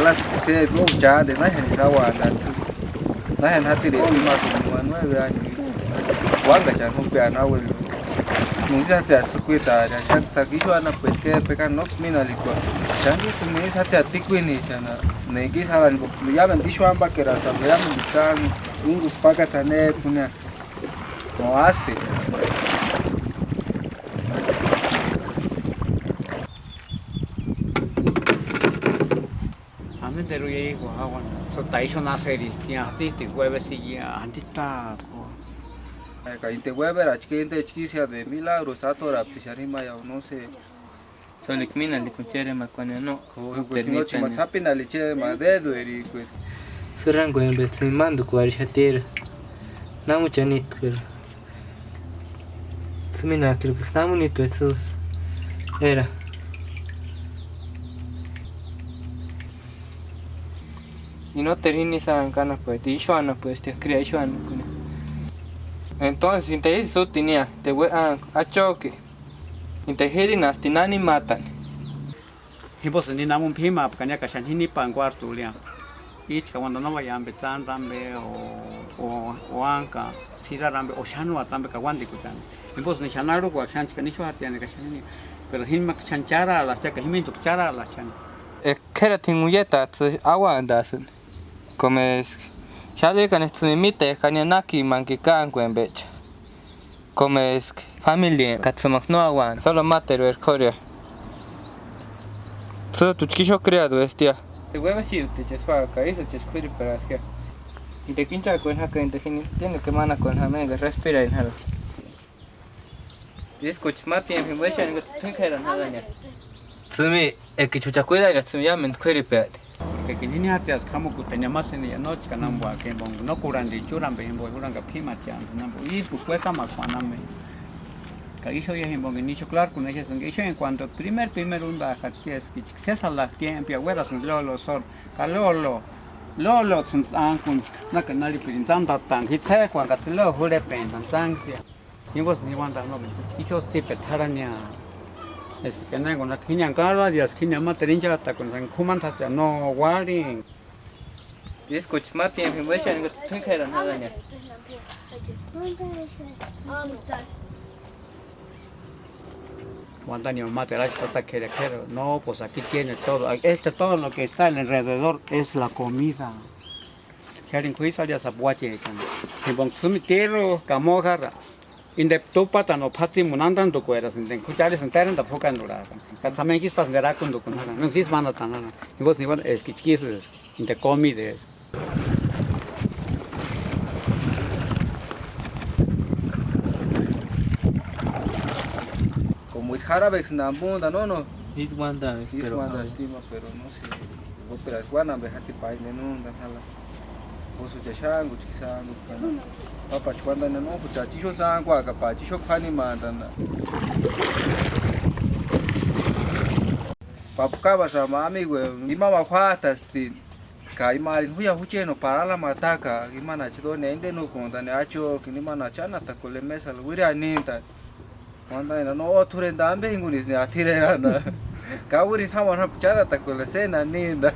alas se lo ya de nahen sawana nahen hatire ma ko 9 años wanga cha no pe ana wel Nisa te asquita ya sa kisho ana porque peka nox mina liko changi sumi sa te atikwini chana negi salan box ya ben disho amba kera sa ya men san ungus paga tane punya no aspe ame deru ye ko hawan so taisho na seri tia artiste webe si ya antita Cainte Weber, achquinte chiquisia de milagros, atora, pisarima ya no sé. Sonic mina li kuchere makwane no. Pues no chima sapina liche madedo eri pues. Surango en betsin mando kuarishatir. Namu chanit ker. Sumina ker kus namu nit betsu. Era. Y no terini san kana pues, ti shwana pues, te cría shwana kune. Entonces, si te hizo tenía, te voy a choque. Y te herinas, te nani matan. hibos ni namun phima kanya kashan hini pan kwartu lia ich ka wanda no vayan betan tambe o anka sira rambe o shanu atambe ka wandi kuchan hibos ni shanaru ko akshan ka nisho hatiane kashan ni pero hinma chanchara la cha ka himin tuk chara la chan Kera tinguyeta, agua andasen. Comes. Shale kan estumimite kanyanaki mankikan kuembecha. Comes familia katsumax no aguan, solo matero el corio. Tu chiquillo criado bestia. Te hueva si te chespa cabeza chescuiri pero es que y te quincha con haka tiene que mana con jamega respira en halo. Y escuch mati en huecha en tunkera nada ya. Tsumi que chucha cuida y tsumi ya men cuiri peate. que ni hatias kamu ku tenya masen ya no chika nambo ke bong no kurandi churambe himbo huranga phima chan nambo y ku cueca ma kwaname Caguillo y en Bonguinicho, claro, con ellos en cuanto primer unda hachties, que se sala tiempo, abuelas en lolo sor, calolo, lolo sin ancun, na canali pirin tanta tan, hitse cuan catzelo hure pen tan tangsia. Y vos ni wanda no, chiquillos tipe tarania. Es que no con la quiña cala, ya es quiña materinja hasta con san kumanta no warning. Y escuch mati en huecha en tunkera nada ya. Cuando ni mamá te la está quiero, no, pues aquí tiene todo, todo lo que está alrededor es la comida. Quieren cuidar ya sabuache, y bon sumitero, camojara, indeptopata no pati munandan do cueras, en cuchares enteran da poca nura. Casamekis pas gara con do con no existe manda tan nada. Y vos ni van es que chiquis, inte comides. Como es Jarabex Nambunda, no. Is wanda, Estima, pero no sé. Pero es buena, vejati país, menunda, sala. Oso chachango, chisango, papa chuanda, no, pues chicho sango, acá, chicho pani mandanda. Papucaba sama amigo, mi mamá juatas, Kaimarin, huya hucheno para la mataca, gimana chido nende no con danacho, que ni mana chana, tacole mesa, huira ninta. Cuando no turen dambe ingunis ni atirena. Kawuri thawan hap chara takole sena ninda.